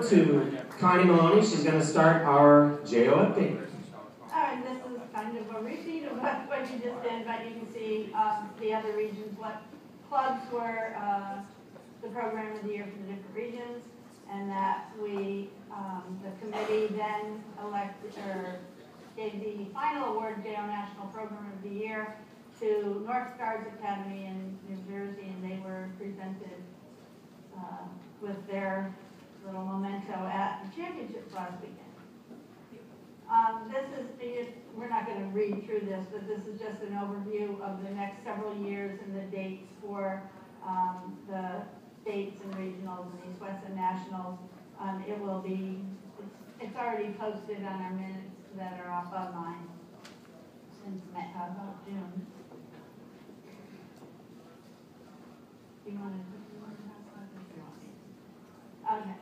To Connie Maloney, she's going to start our JO update. And this is kind of a repeat of what you just did, but you can see the other regions, what clubs were the program of the year for the different regions, and that we, the committee then elected or gave the final award, JO National Program of the Year, to North Stars Academy in New Jersey, and they were presented with their little memento at the championships last weekend. We're not going to read through this, but this is just an overview of the next several years and the dates for the states and regionals and East West and nationals. It will be, it's already posted on our minutes that are up online since about June. Do you want to? Okay.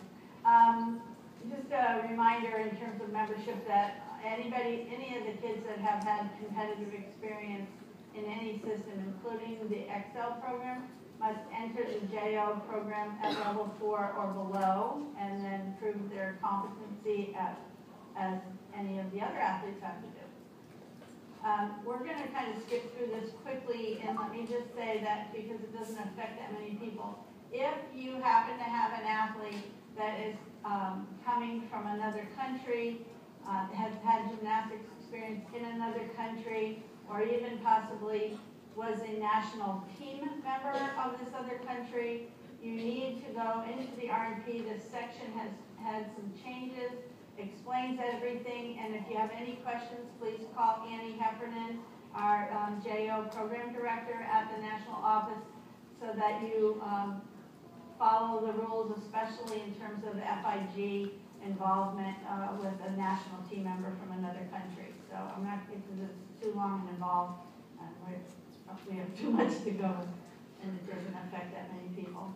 Just a reminder in terms of membership that any of the kids that have had competitive experience in any system, including the Excel program, must enter the JO program at level 4 or below, and then prove their competency as any of the other athletes have to do. We're going to kind of skip through this quickly, and let me just say that because it doesn't affect that many people, if you happen to have an athlete that is coming from another country, has had gymnastics experience in another country, or even possibly was a national team member of this other country, you need to go into the R&P. This section has had some changes, explains everything, and if you have any questions, please call Annie Heffernan, our JO program director at the national office, so that you follow the rules, especially in terms of FIG involvement with a national team member from another country. So I'm not, because it's too long and involved, and we have too much to go, and it doesn't affect that many people.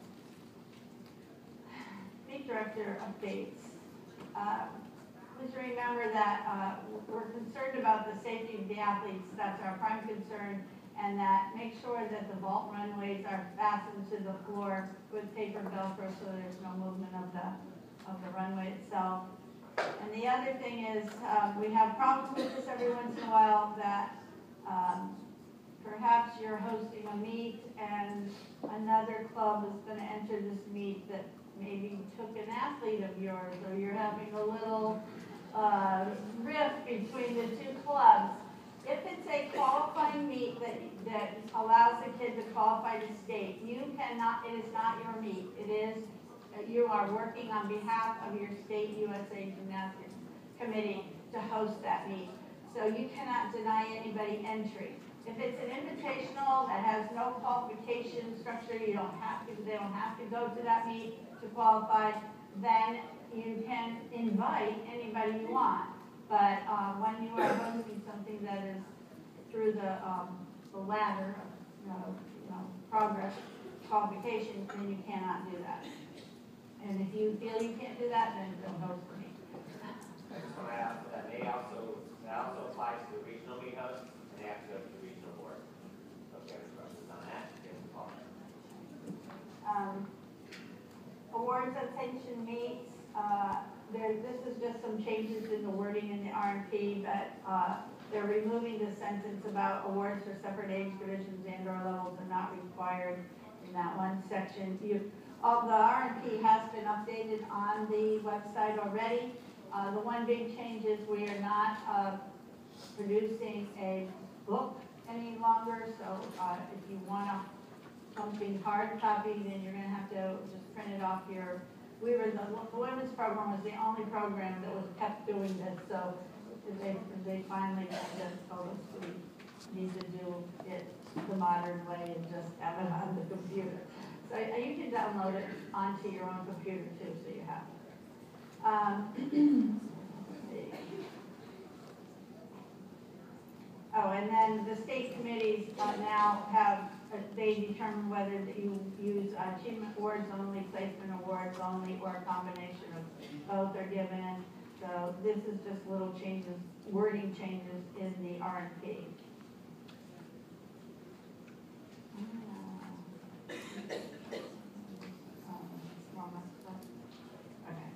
Meet director updates. Please remember that we're concerned about the safety of the athletes. That's our prime concern. And that make sure that the vault runways are fastened to the floor with paper Velcro so there's no movement of the runway itself. And the other thing is we have problems with this every once in a while, that perhaps you're hosting a meet and another club is going to enter this meet that maybe took an athlete of yours, or you're having a little rift between the two clubs. If it's a qualifying meet that allows a kid to qualify to state, you cannot, it is not your meet. It is, you are working on behalf of your state USA Gymnastics Committee to host that meet. So you cannot deny anybody entry. If it's an invitational that has no qualification structure, they don't have to go to that meet to qualify, then you can invite anybody you want. But when you are hosting something that is through the ladder of progress qualification, then you cannot do that. And if you feel you can't do that, then don't host the meet. I just want to add that that also applies to the regional meet host, and they have to go to the regional board. So if you have any questions on that, give them a call. Awards and sanction meets. This is just some changes in the wording in the R&P, but they're removing the sentence about awards for separate age divisions and/or levels are not required in that one section. The R&P has been updated on the website already. The one big change is we are not producing a book any longer, so if you want something hard copy, then you're going to have to just print it off your. The women's program was the only program that was kept doing this, so they finally just told us we need to do it the modern way and just have it on the computer. So you can download it onto your own computer too, so you have it. Oh, and then the state committees now have, they determine whether you use achievement awards only, placement awards only, or a combination of both are given. So this is just little changes, wording changes in the R&P. Okay,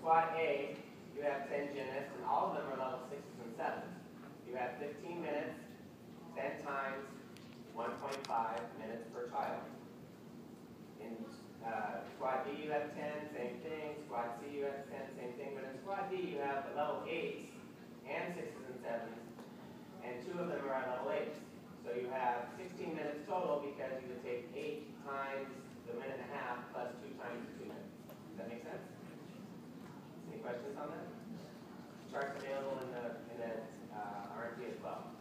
squad A, you have 10 gymnasts, and all of them are level 6s and 7s. You have 15 minutes, 10 times 1.5 minutes per child. In squad B, you have 10, same thing. Squad C, you have 10, same thing. But in squad D, you have the level 8s and 6s and 7s, and 2 of them are at level 8s. So you have 16 minutes total because you would take 8 times the minute and a half plus 2 times the 2 minutes. Does that make sense? Any questions on that? Charts available in the RMP as well.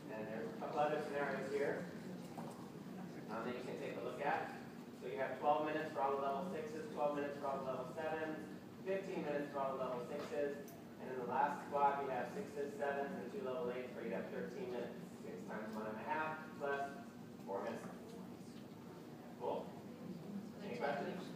And there's a couple other scenarios here that you can take a look at. So you have 12 minutes for all the level 6s, 12 minutes for all the level 7s, 15 minutes for all the level 6s, and in the last squad you have 6s, 7s, and 2 level 8s where you have 13 minutes. 6 times 1.5 plus 4 minutes. Cool? Any questions?